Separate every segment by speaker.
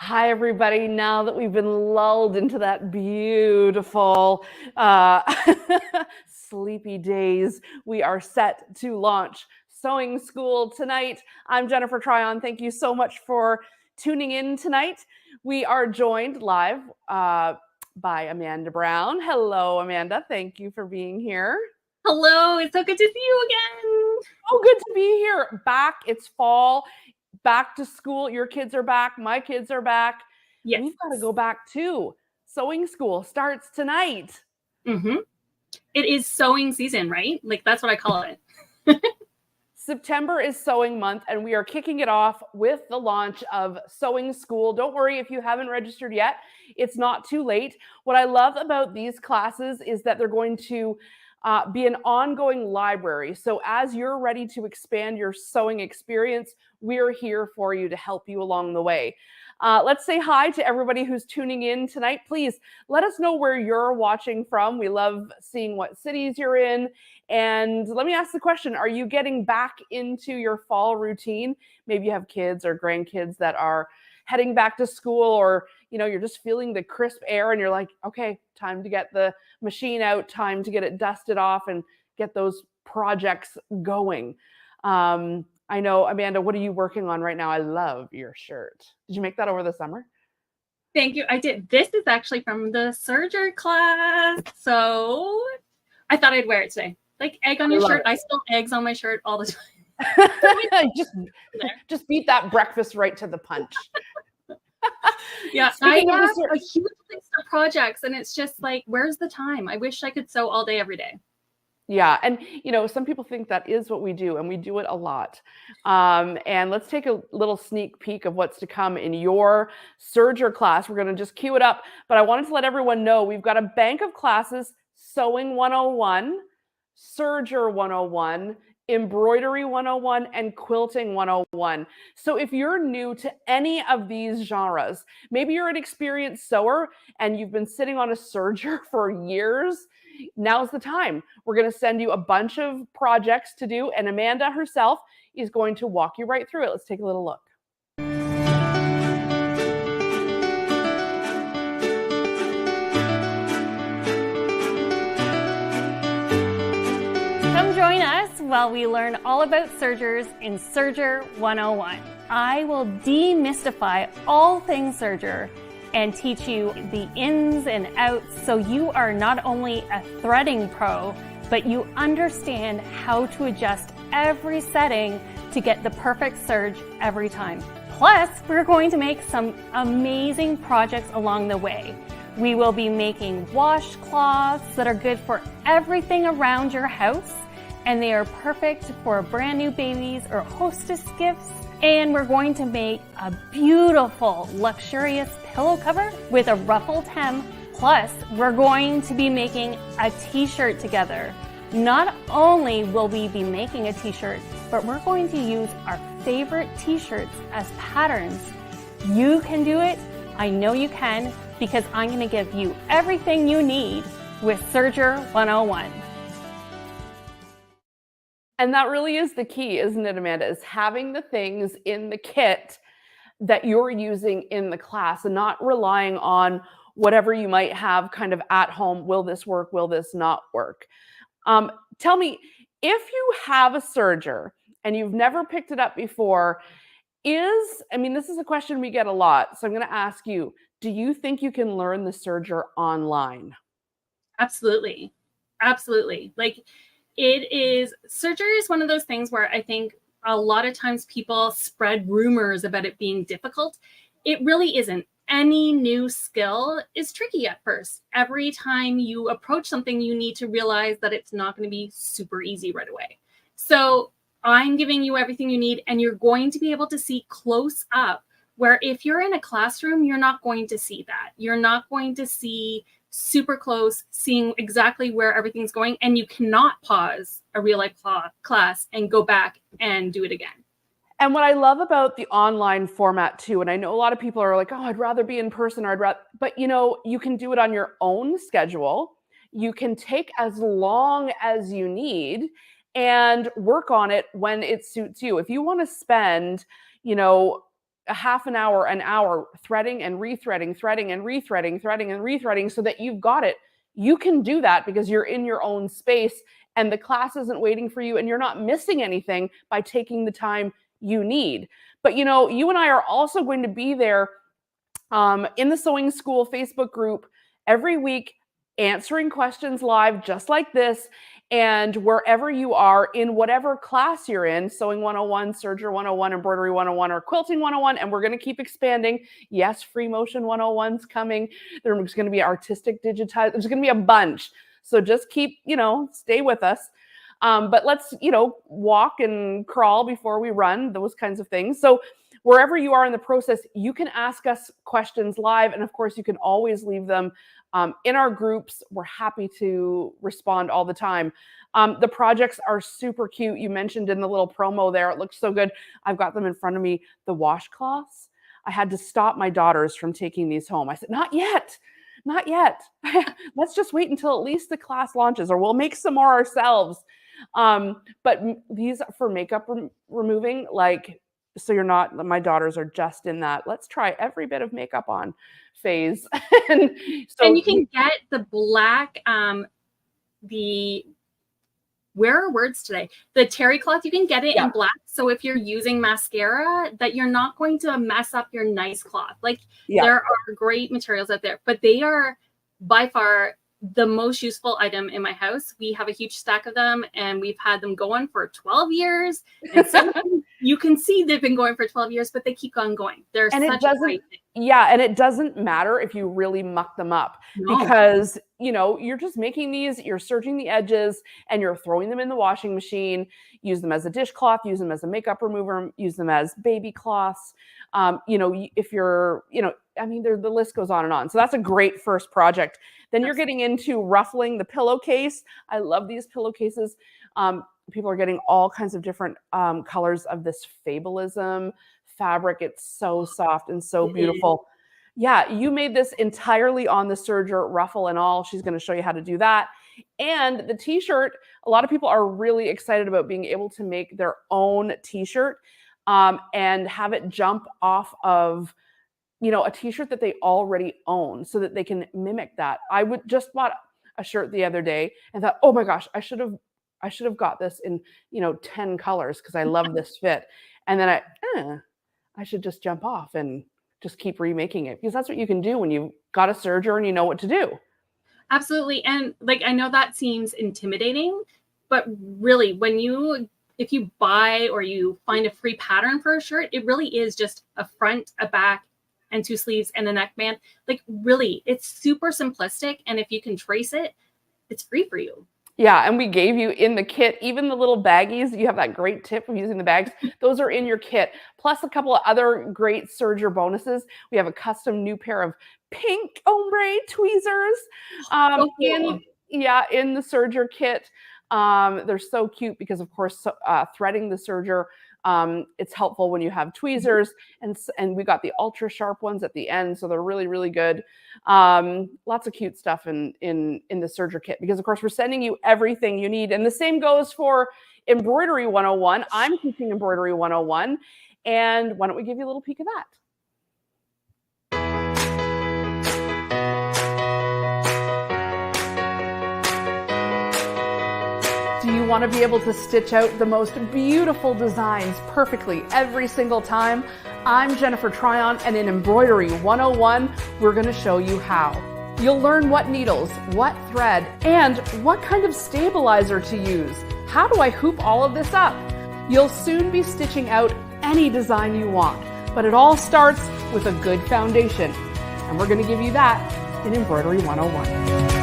Speaker 1: Hi, everybody. Now that we've been lulled into that beautiful uh, sleepy days, we are set to launch sewing school tonight. I'm Jennifer Tryon. Thank you so much for tuning in tonight. We are joined live by Amanda Brown. Hello, Amanda. Thank you for being here.
Speaker 2: Hello, it's so good to see you again.
Speaker 1: Oh, good to be here. Back, it's fall, back to school. Your kids are back. My kids are back.
Speaker 2: Yes.
Speaker 1: We've got to go back too. Sewing school starts tonight.
Speaker 2: Mm-hmm. It is sewing season, right? Like that's what I call it.
Speaker 1: September is sewing month, and we are kicking it off with the launch of Sewing School. Don't worry if you haven't registered yet. It's not too late. What I love about these classes is that they're going to be an ongoing library. So as you're ready to expand your sewing experience, we're here for you to help you along the way. Let's say hi to everybody who's tuning in tonight. Please let us know where you're watching from. We love seeing what cities you're in. And let me ask the question, are you getting back into your fall routine? Maybe you have kids or grandkids that are heading back to school, or you're just feeling the crisp air and you're like, okay, time to get the machine out, time to get it dusted off and get those projects going. I know, Amanda, what are you working on right now? I love your shirt. Did you make that over the summer?
Speaker 2: Thank you. I did. This is actually from the SERGER class. So I thought I'd wear it today. Like egg on your shirt. I spill eggs on my shirt all the time.
Speaker 1: just beat that breakfast right to the punch.
Speaker 2: Yeah, I have a huge list of projects and it's just like, where's the time? I wish I could sew all day, every day.
Speaker 1: Yeah. And, some people think that is what we do, and we do it a lot. And let's take a little sneak peek of what's to come in your SERGER class. We're going to just cue it up. But I wanted to let everyone know we've got a bank of classes: Sewing 101, SERGER 101, Embroidery 101, and Quilting 101. So if you're new to any of these genres, maybe you're an experienced sewer and you've been sitting on a SERGER for years, now's the time. We're going to send you a bunch of projects to do, and Amanda herself is going to walk you right through it. Let's take a little look.
Speaker 3: Come join us while we learn all about sergers in SERGER 101. I will demystify all things serger and teach you the ins and outs, so you are not only a threading pro, but you understand how to adjust every setting to get the perfect serge every time. Plus, we're going to make some amazing projects along the way. We will be making washcloths that are good for everything around your house, and they are perfect for brand new babies or hostess gifts. And we're going to make a beautiful, luxurious pillow cover with a ruffled hem. Plus, we're going to be making a t-shirt together. Not only will we be making a t-shirt, but we're going to use our favorite t-shirts as patterns. You can do it. I know you can, because I'm going to give you everything you need with SERGER 101.
Speaker 1: And that really is the key, isn't it, Amanda? Is having the things in the kit that you're using in the class and not relying on whatever you might have kind of at home. Will this work? Will this not work? Tell me, if you have a serger and you've never picked it up before, this is a question we get a lot. So I'm going to ask you, do you think you can learn the serger online?
Speaker 2: Absolutely. Absolutely. SERGER is one of those things where I think a lot of times people spread rumors about it being difficult. It really isn't. Any new skill is tricky at first. Every time you approach something, you need to realize that it's not going to be super easy right away. So I'm giving you everything you need, and you're going to be able to see close up, where if you're in a classroom, you're not going to see that. You're not going to see super close, seeing exactly where everything's going, and you cannot pause a real life class and go back and do it again.
Speaker 1: And what I love about the online format too, and I know a lot of people are like, oh, I'd rather be in person, but you can do it on your own schedule. You can take as long as you need and work on it when it suits you. If you want to spend, a half an hour threading and rethreading, threading and rethreading, threading and rethreading so that you've got it. You can do that because you're in your own space and the class isn't waiting for you and you're not missing anything by taking the time you need. But you know, you and I are also going to be there in the Sewing School Facebook group every week, answering questions live just like this. And wherever you are in whatever class you're in, Sewing 101, Serger 101, Embroidery 101, or Quilting 101, and we're going to keep expanding. Yes, Free Motion 101's coming. There's going to be Artistic Digitize. There's going to be a bunch. So just keep, stay with us. But let's, walk and crawl before we run, those kinds of things. So wherever you are in the process, you can ask us questions live. And of course, you can always leave them in our groups. We're happy to respond all the time. The projects are super cute. You mentioned in the little promo there, it looks so good. I've got them in front of me. The washcloths. I had to stop my daughters from taking these home. I said, not yet. Not yet. Let's just wait until at least the class launches, or we'll make some more ourselves. But these for makeup removing, so you're not, my daughters are just in that, let's try every bit of makeup on phase. and
Speaker 2: you can get the black, where are words today? The terry cloth, you can get it in black. So if you're using mascara, that you're not going to mess up your nice cloth. There are great materials out there, but they are by far the most useful item in my house. We have a huge stack of them and we've had them going for 12 years. And so you can see they've been going for 12 years, but they keep on going. They're such a great thing.
Speaker 1: Yeah. And it doesn't matter if you really muck them up because, you're just making these, you're serging the edges and you're throwing them in the washing machine, use them as a dishcloth, use them as a makeup remover, use them as baby cloths. If you're, the list goes on and on. So that's a great first project. Then you're getting into ruffling the pillowcase. I love these pillowcases. People are getting all kinds of different colors of this Fabulism fabric. It's so soft and so beautiful. Yeah, you made this entirely on the serger, ruffle and all. She's going to show you how to do that. And the t-shirt, a lot of people are really excited about being able to make their own t-shirt and have it jump off of a t-shirt that they already own so that they can mimic that. I just bought a shirt the other day and thought, oh my gosh, I should have got this in, 10 colors because I love this fit. And then I should just jump off and just keep remaking it because that's what you can do when you've got a serger and you know what to do.
Speaker 2: Absolutely. And I know that seems intimidating, but really if you buy or you find a free pattern for a shirt, it really is just a front, a back, and 2 sleeves and a neckband. Really, it's super simplistic. And if you can trace it, it's free for you.
Speaker 1: Yeah. And we gave you in the kit, even the little baggies, you have that great tip of using the bags. Those are in your kit, plus a couple of other great serger bonuses. We have a custom new pair of pink ombre tweezers in the serger kit. They're so cute because, of course, threading the serger, it's helpful when you have tweezers, and we got the ultra sharp ones at the end, so they're really, really good. Lots of cute stuff in the serger kit because, of course, we're sending you everything you need, and the same goes for Embroidery 101. I'm teaching Embroidery 101, and why don't we give you a little peek of that? Do you want to be able to stitch out the most beautiful designs perfectly every single time? I'm Jennifer Tryon, and in Embroidery 101, we're going to show you how. You'll learn what needles, what thread, and what kind of stabilizer to use. How do I hoop all of this up? You'll soon be stitching out any design you want, but it all starts with a good foundation. And we're going to give you that in Embroidery 101.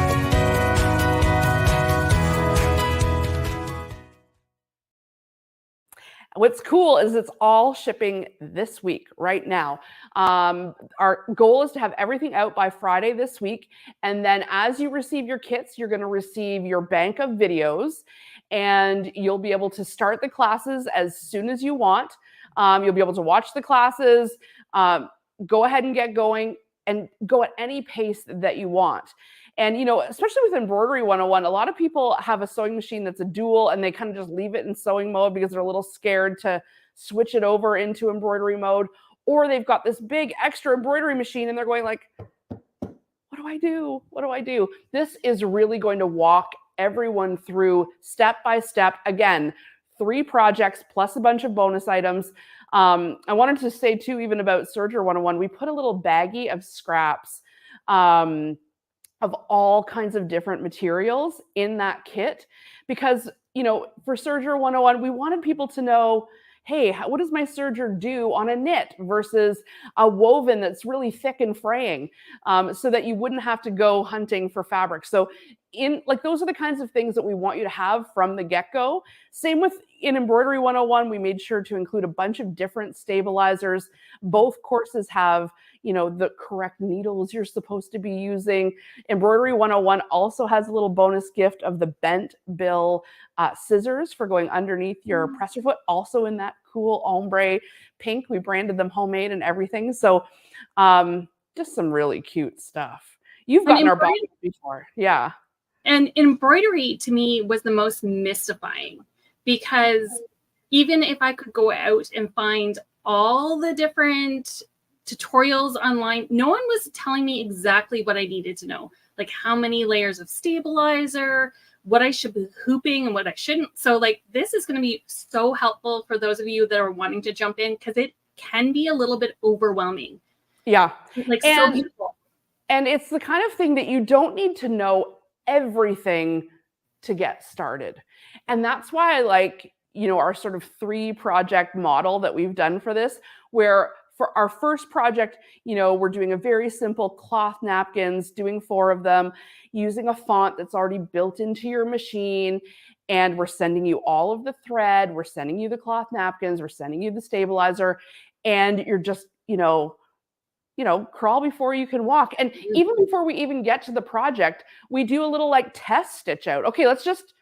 Speaker 1: What's cool is it's all shipping this week, right now. Our goal is to have everything out by Friday this week. And then as you receive your kits, you're going to receive your bank of videos and you'll be able to start the classes as soon as you want. You'll be able to watch the classes, go ahead and get going and go at any pace that you want. And, especially with Embroidery 101, a lot of people have a sewing machine that's a dual and they kind of just leave it in sewing mode because they're a little scared to switch it over into embroidery mode. or they've got this big extra embroidery machine and they're going like, what do I do? What do I do? This is really going to walk everyone through step by step. Again, 3 projects plus a bunch of bonus items. I wanted to say too, even about SERGER 101, we put a little baggie of scraps of all kinds of different materials in that kit because, you know, for SERGER 101, we wanted people to know, hey, what does my serger do on a knit versus a woven that's really thick and fraying, so that you wouldn't have to go hunting for fabric. So those are the kinds of things that we want you to have from the get-go. Same with in Embroidery 101, we made sure to include a bunch of different stabilizers. Both courses have, you know, the correct needles you're supposed to be using. Embroidery 101 also has a little bonus gift of the bent bill scissors for going underneath your presser foot, also in that cool ombre pink. We branded them homemade and everything. So just some really cute stuff. You've gotten our box before. Yeah.
Speaker 2: And embroidery to me was the most mystifying because even if I could go out and find all the different tutorials online, no one was telling me exactly what I needed to know, like how many layers of stabilizer, what I should be hooping and what I shouldn't. So like this is going to be so helpful for those of you that are wanting to jump in because it can be a little bit overwhelming.
Speaker 1: Yeah.
Speaker 2: Like so beautiful.
Speaker 1: And it's the kind of thing that you don't need to know everything to get started. And that's why I like, you know, our sort of 3 project model that we've done for this, where for our first project, you know, we're doing a very simple cloth napkins, doing 4 of them, using a font that's already built into your machine. And we're sending you all of the thread. We're sending you the cloth napkins. We're sending you the stabilizer. And you're just, you know, crawl before you can walk. And even before we even get to the project, we do a little like test stitch out. Okay, let's just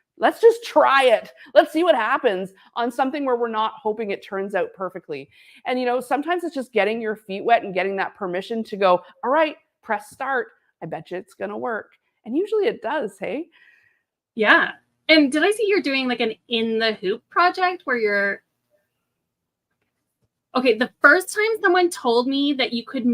Speaker 1: try it. Let's see what happens on something where we're not hoping it turns out perfectly. And, you know, sometimes it's just getting your feet wet and getting that permission to go, all right, press start. I bet you it's going to work. And usually it does. Hey.
Speaker 2: Yeah. And did I see you're doing like an in the hoop project where you're, okay, the first time someone told me that you could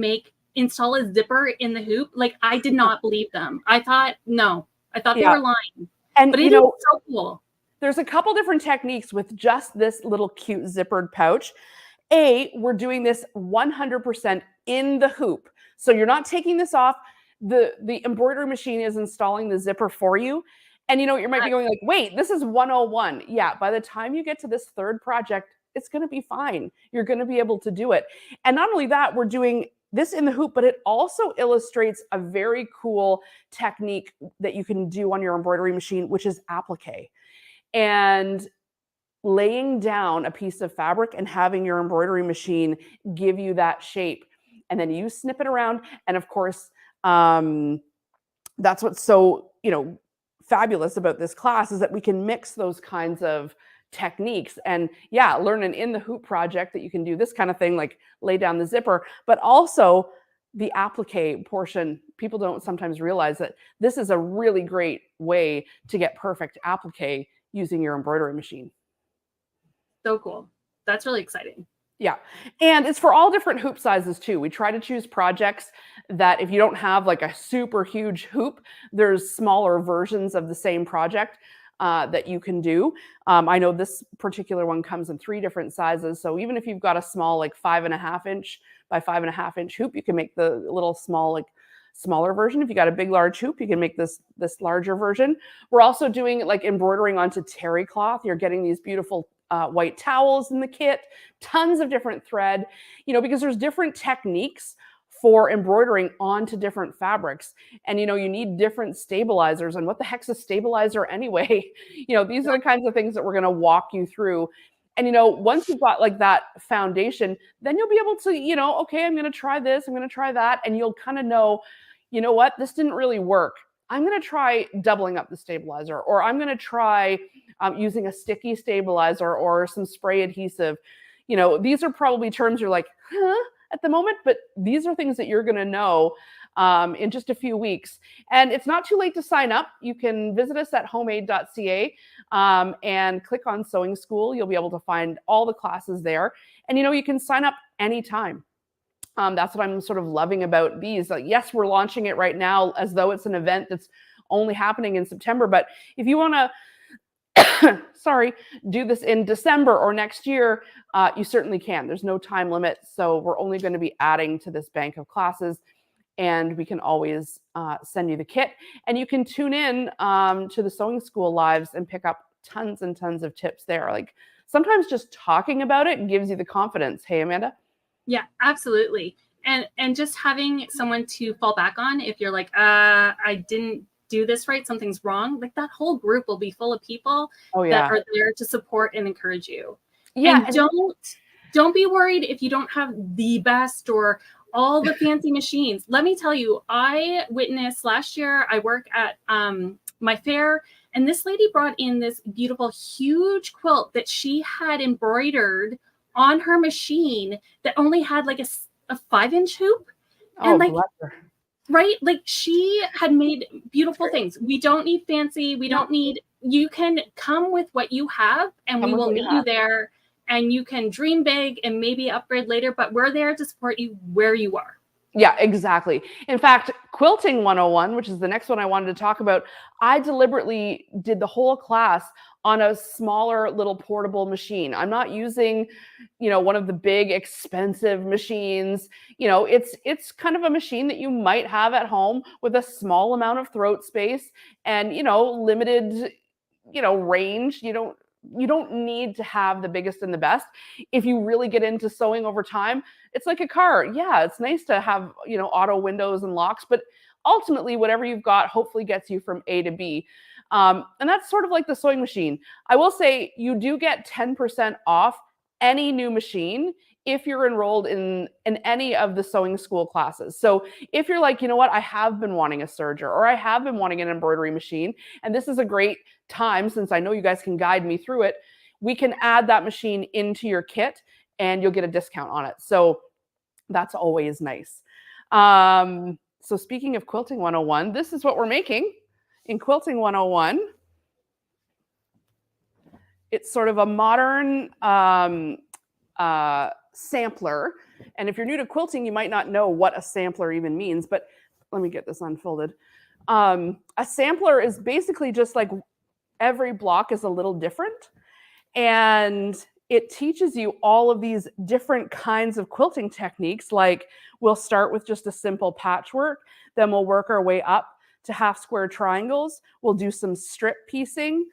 Speaker 2: install a zipper in the hoop, like I did not believe them. I thought they were lying. But it is so cool.
Speaker 1: There's a couple different techniques with just this little cute zippered pouch. We're doing this 100% in the hoop. So you're not taking this off. The embroidery machine is installing the zipper for you. And you know, you might be going like, wait, this is 101. Yeah, by the time you get to this 3rd project, it's going to be fine. You're going to be able to do it. And not only that, we're doing this in the hoop, but it also illustrates a very cool technique that you can do on your embroidery machine, which is applique. And laying down a piece of fabric and having your embroidery machine give you that shape. And then you snip it around. And of course, that's what's so, you know, fabulous about this class is that we can mix those kinds of techniques and learn an in the hoop project that you can do this kind of thing, like lay down the zipper, but also the applique portion. People don't sometimes realize that this is a really great way to get perfect applique using your embroidery machine.
Speaker 2: So cool. That's really exciting.
Speaker 1: Yeah. And it's for all different hoop sizes too. We try to choose projects that if you don't have like a super huge hoop, there's smaller versions of the same project that you can do. I know this particular one comes in 3 different sizes. So even if you've got a small, like 5.5 inch by 5.5 inch hoop, you can make the little small, like smaller version. If you got a big, large hoop, you can make this larger version. We're also doing like embroidering onto terry cloth. You're getting these beautiful white towels in the kit, tons of different thread, you know, because there's different techniques for embroidering onto different fabrics. And, you know, you need different stabilizers. And what the heck's a stabilizer anyway? You know, these are the kinds of things that we're going to walk you through. And, you know, once you've got like that foundation, then you'll be able to, you know, okay, I'm going to try this, I'm going to try that. And you'll kind of know, you know what, this didn't really work. I'm going to try doubling up the stabilizer, or I'm going to try using a sticky stabilizer or some spray adhesive. You know, these are probably terms you're like, huh? At the moment, but these are things that you're going to know in just a few weeks. And it's not too late to sign up. You can visit us at homemade.ca and click on Sewing School. You'll be able to find all the classes there. And, you know, you can sign up anytime. That's what I'm sort of loving about these. Like, yes, we're launching it right now as though it's an event that's only happening in September. But if you want to, sorry, do this in December or next year, you certainly can. There's no time limit. So we're only going to be adding to this bank of classes, and we can always send you the kit. And you can tune in to the Sewing School Lives and pick up tons and tons of tips there. Like, sometimes just talking about it gives you the confidence. Hey, Amanda?
Speaker 2: Yeah, absolutely. And just having someone to fall back on if you're like, I didn't do this right, something's wrong. Like, that whole group will be full of people that are there to support and encourage you. Yeah. And don't be worried if you don't have the best or all the fancy machines. Let me tell you, I witnessed last year, I work at my fair, and this lady brought in this beautiful, huge quilt that she had embroidered on her machine that only had like a 5-inch hoop. And like, right? Like, she had made beautiful things. We don't need fancy. We don't need, you can come with what you have, and we will meet you there, and you can dream big and maybe upgrade later, but we're there to support you where you are.
Speaker 1: Yeah, exactly. In fact, Quilting 101, which is the next one I wanted to talk about, I deliberately did the whole class on a smaller little portable machine. I'm not using, one of the big expensive machines. It's kind of a machine that you might have at home with a small amount of throat space and, limited, range. You don't need to have the biggest and the best. If you really get into sewing over time, it's like a car. Yeah, it's nice to have, auto windows and locks, but ultimately whatever you've got hopefully gets you from A to B. And that's sort of like the sewing machine. I will say you do get 10% off any new machine if you're enrolled in any of the sewing school classes. So if you're like, I have been wanting a serger, or I have been wanting an embroidery machine, and this is a great time, since I know you guys can guide me through it, we can add that machine into your kit and you'll get a discount on it. So that's always nice. So speaking of Quilting 101, this is what we're making in Quilting 101. It's sort of a modern sampler. And if you're new to quilting, you might not know what a sampler even means, but let me get this unfolded. A sampler is basically just like every block is a little different, and it teaches you all of these different kinds of quilting techniques. Like, we'll start with just a simple patchwork, then we'll work our way up to half square triangles. We'll do some strip piecing.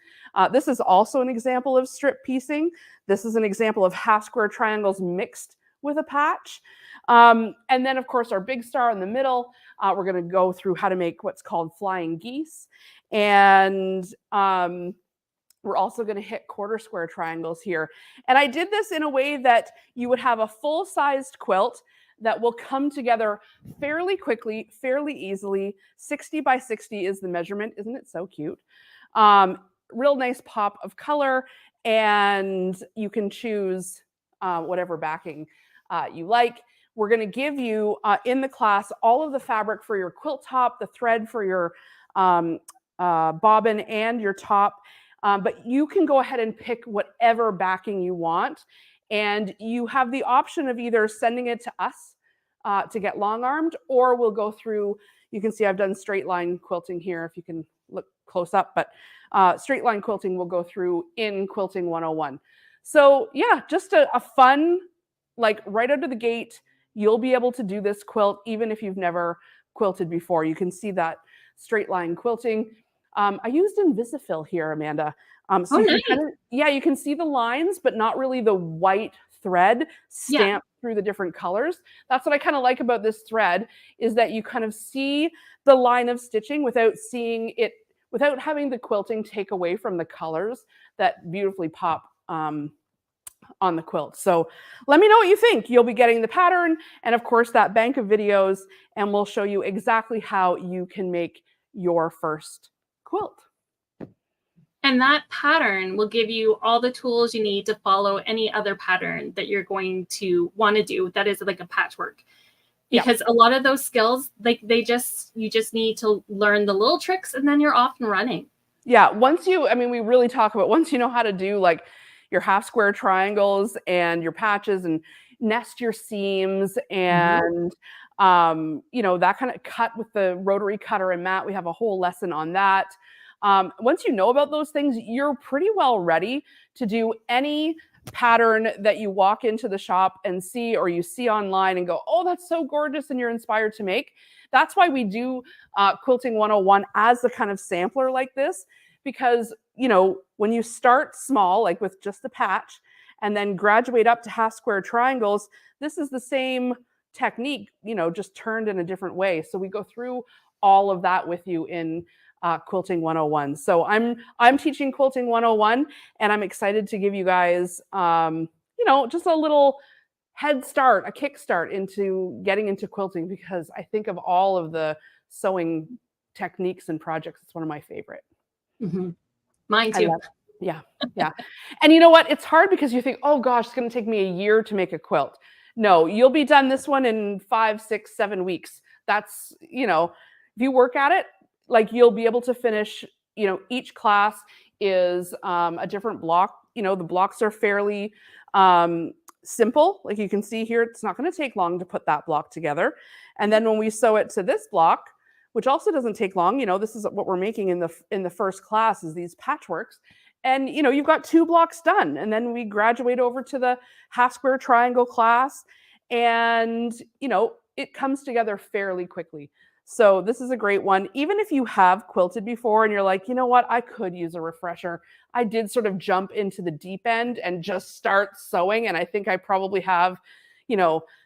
Speaker 1: This is also an example of strip piecing. This is an example of half square triangles mixed with a patch. And then, of course, our big star in the middle, we're going to go through how to make what's called flying geese. And we're also going to hit quarter square triangles here. And I did this in a way that you would have a full-sized quilt that will come together fairly quickly, fairly easily. 60 by 60 is the measurement. Isn't it so cute? Real nice pop of color, and you can choose whatever backing you like. We're going to give you in the class all of the fabric for your quilt top, the thread for your bobbin and your top, but you can go ahead and pick whatever backing you want. And you have the option of either sending it to us to get long-armed, or we'll go through, you can see I've done straight line quilting here if you can look close up, but straight line quilting will go through in Quilting 101. So yeah, just a fun, like right out of the gate, you'll be able to do this quilt even if you've never quilted before. You can see that straight line quilting. I used Invisifill here, Amanda. So nice. You can see the lines, but not really the white thread stamped through the different colors. That's what I kind of like about this thread, is that you kind of see the line of stitching without seeing it, without having the quilting take away from the colors that beautifully pop on the quilt. So let me know what you think. You'll be getting the pattern and, of course, that bank of videos, and we'll show you exactly how you can make your first quilt.
Speaker 2: And that pattern will give you all the tools you need to follow any other pattern that you're going to want to do that is like a patchwork. Because a lot of those skills, like you just need to learn the little tricks, and then you're off and running.
Speaker 1: Yeah, we really talk about once you know how to do like your half square triangles and your patches and nest your seams and that kind of cut with the rotary cutter and mat. We have a whole lesson on that. Once you know about those things, you're pretty well ready to do any pattern that you walk into the shop and see, or you see online and go, oh, that's so gorgeous, and you're inspired to make. That's why we do Quilting 101 as a kind of sampler like this, because, when you start small, like with just the patch, and then graduate up to half square triangles, this is the same technique, just turned in a different way. So we go through all of that with you in Quilting 101. So I'm teaching Quilting 101, and I'm excited to give you guys, just a little head start, a kickstart into getting into quilting, because I think of all of the sewing techniques and projects, it's one of my favorite.
Speaker 2: Mine too.
Speaker 1: Yeah. And you know what? It's hard because you think, oh gosh, it's going to take me a year to make a quilt. No, you'll be done this one in 5, 6, 7 weeks. That's, if you work at it, like, you'll be able to finish, each class is a different block. The blocks are fairly simple. Like you can see here, it's not going to take long to put that block together. And then when we sew it to this block, which also doesn't take long, this is what we're making in the first class, is these patchworks. And, you've got 2 blocks done. And then we graduate over to the half square triangle class. And, it comes together fairly quickly. So this is a great one. Even if you have quilted before and you're like, you know what, I could use a refresher. I did sort of jump into the deep end and just start sewing. And I think I probably have,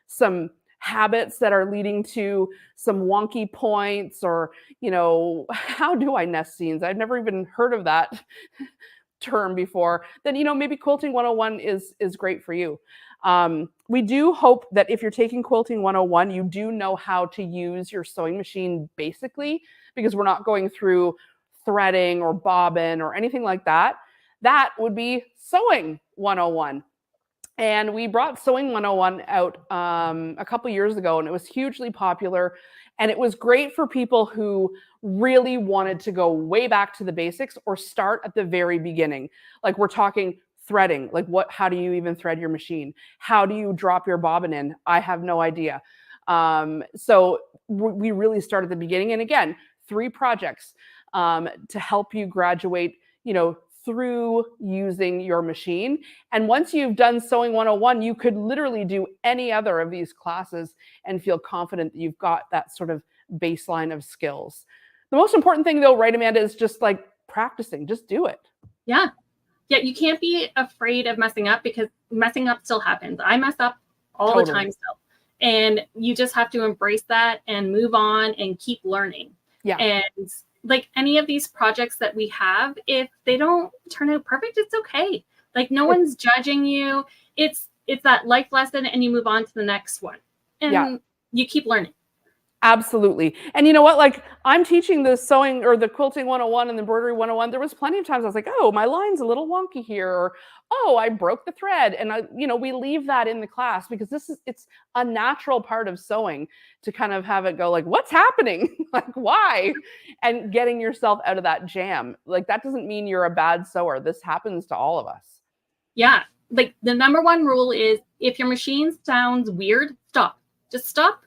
Speaker 1: some habits that are leading to some wonky points, or, how do I nest seams? I've never even heard of that term before. Then, maybe Quilting 101 is great for you. We do hope that if you're taking Quilting 101, you do know how to use your sewing machine basically, because we're not going through threading or bobbin or anything like that. That would be Sewing 101. And we brought Sewing 101 out a couple years ago, and it was hugely popular. And it was great for people who really wanted to go way back to the basics or start at the very beginning. Like, we're talking threading. Like, how do you even thread your machine? How do you drop your bobbin in? I have no idea. So we really start at the beginning. And again, 3 projects to help you graduate, through using your machine. And once you've done Sewing 101, you could literally do any other of these classes and feel confident that you've got that sort of baseline of skills. The most important thing though, right, Amanda, is just like practicing. Just do it.
Speaker 2: Yeah, you can't be afraid of messing up, because messing up still happens. I mess up all the time still. And you just have to embrace that and move on and keep learning. Yeah. And like any of these projects that we have, if they don't turn out perfect, it's okay. Like, no one's judging you. It's that life lesson, and you move on to the next one. And you keep learning.
Speaker 1: Absolutely. And you know what? Like, I'm teaching the sewing or the Quilting 101 and the Embroidery 101. There was plenty of times I was like, oh, my line's a little wonky here, or oh, I broke the thread. And we leave that in the class, because it's a natural part of sewing to kind of have it go like, what's happening? Like, why? And getting yourself out of that jam. Like, that doesn't mean you're a bad sewer. This happens to all of us.
Speaker 2: Yeah. Like, the number one rule is, if your machine sounds weird, stop. Just stop.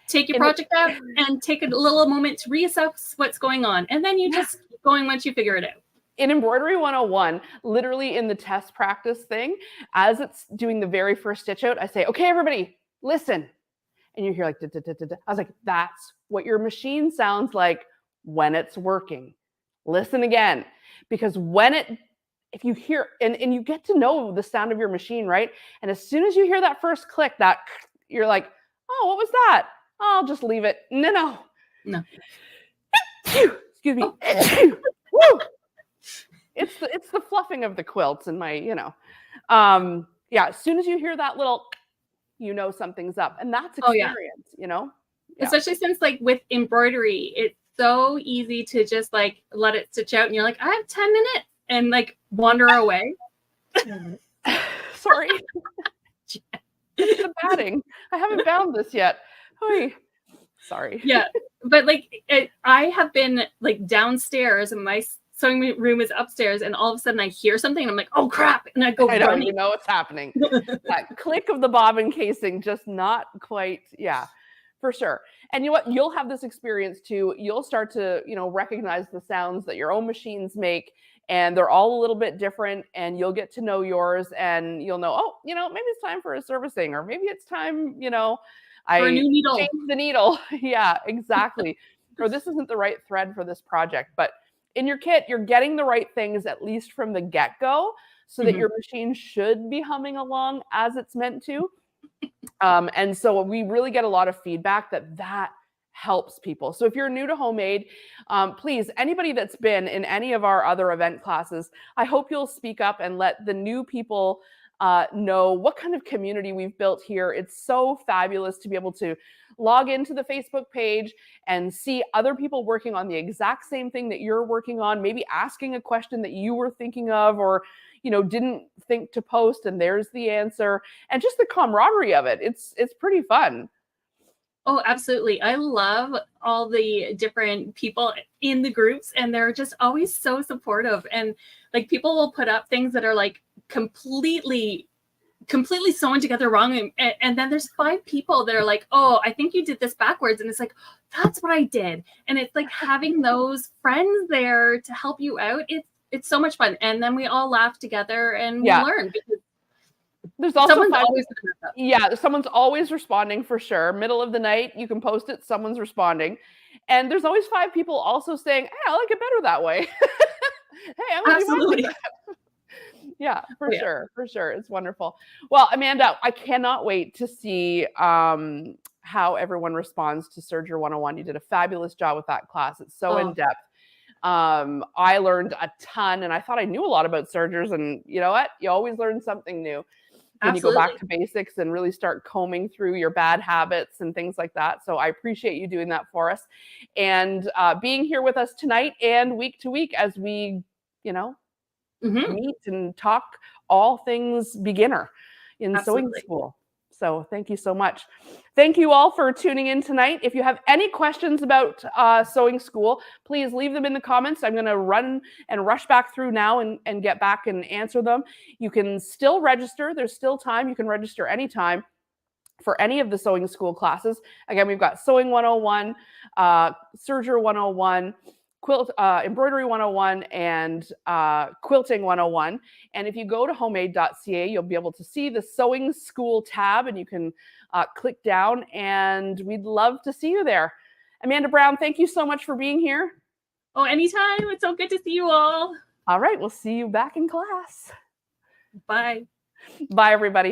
Speaker 2: Take your project out and take a little moment to reassess what's going on. And then you just keep going once you figure it out.
Speaker 1: In Embroidery 101, literally in the test practice thing, as it's doing the very first stitch out, I say, okay, everybody, listen. And you hear like, da, da, da, da, da. I was like, that's what your machine sounds like when it's working. Listen again. Because if you hear, and you get to know the sound of your machine, right? And as soon as you hear that first click, you're like, oh, what was that? I'll just leave it. No. Excuse me. Oh. Woo. It's the fluffing of the quilts and my, as soon as you hear that little, something's up, and that's experience, Yeah.
Speaker 2: Especially since, like, with embroidery, it's so easy to just like let it stitch out, and you're like, I have 10 minutes, and like wander away.
Speaker 1: Sorry. It's the batting. I haven't bound this yet. Oy. Sorry.
Speaker 2: Yeah. But like, I have been like downstairs in my sewing room is upstairs, and all of a sudden I hear something and I'm like, oh crap, and I go
Speaker 1: I don't
Speaker 2: running.
Speaker 1: even know what's happening. That click of the bobbin casing, just not quite, yeah, for sure. And you know what? You'll have this experience too. You'll start to, recognize the sounds that your own machines make, and they're all a little bit different, and you'll get to know yours, and you'll know, oh, maybe it's time for a servicing, or maybe it's time,
Speaker 2: For a
Speaker 1: I
Speaker 2: new needle.
Speaker 1: changed the needle. Yeah, exactly. Or this isn't the right thread for this project. But in your kit, you're getting the right things, at least from the get-go, so that your machine should be humming along as it's meant to. And so we really get a lot of feedback that helps people. So if you're new to homemade, please, anybody that's been in any of our other event classes, I hope you'll speak up and let the new people know what kind of community we've built here. It's so fabulous to be able to log into the Facebook page and see other people working on the exact same thing that you're working on, maybe asking a question that you were thinking of, or didn't think to post, and there's the answer, and just the camaraderie of it. It's pretty fun.
Speaker 2: Oh, absolutely. I love all the different people in the groups, and they're just always so supportive. And like, people will put up things that are like completely sewn together wrong. And then there's 5 people that are like, oh, I think you did this backwards. And it's like, that's what I did. And it's like having those friends there to help you out. It's so much fun. And then we all laugh together and we learn, because
Speaker 1: there's also someone's always responding, for sure. Middle of the night, you can post it, someone's responding. And there's always 5 people also saying, hey, I like it better that way. Hey, I want to do mine like that. Yeah, for sure. It's wonderful. Well, Amanda, I cannot wait to see how everyone responds to SERGER 101. You did a fabulous job with that class. It's so in-depth. I learned a ton, and I thought I knew a lot about SERGERs, and you know what? You always learn something new when you go back to basics and really start combing through your bad habits and things like that. So I appreciate you doing that for us, and being here with us tonight and week to week as we, meet and talk all things beginner in sewing school. So thank you so much. Thank you all for tuning in tonight. If you have any questions about sewing school, please leave them in the comments. I'm going to run and rush back through now and get back and answer them. You can still register. There's still time. You can register anytime for any of the sewing school classes. Again, we've got Sewing 101, SERGER 101, Embroidery 101, and Quilting 101. And if you go to homemade.ca, you'll be able to see the sewing school tab, and you can click down, and we'd love to see you there. Amanda Brown, thank you so much for being here.
Speaker 2: Oh, anytime. It's so good to see you all.
Speaker 1: All right, we'll see you back in class.
Speaker 2: Bye.
Speaker 1: Bye, everybody.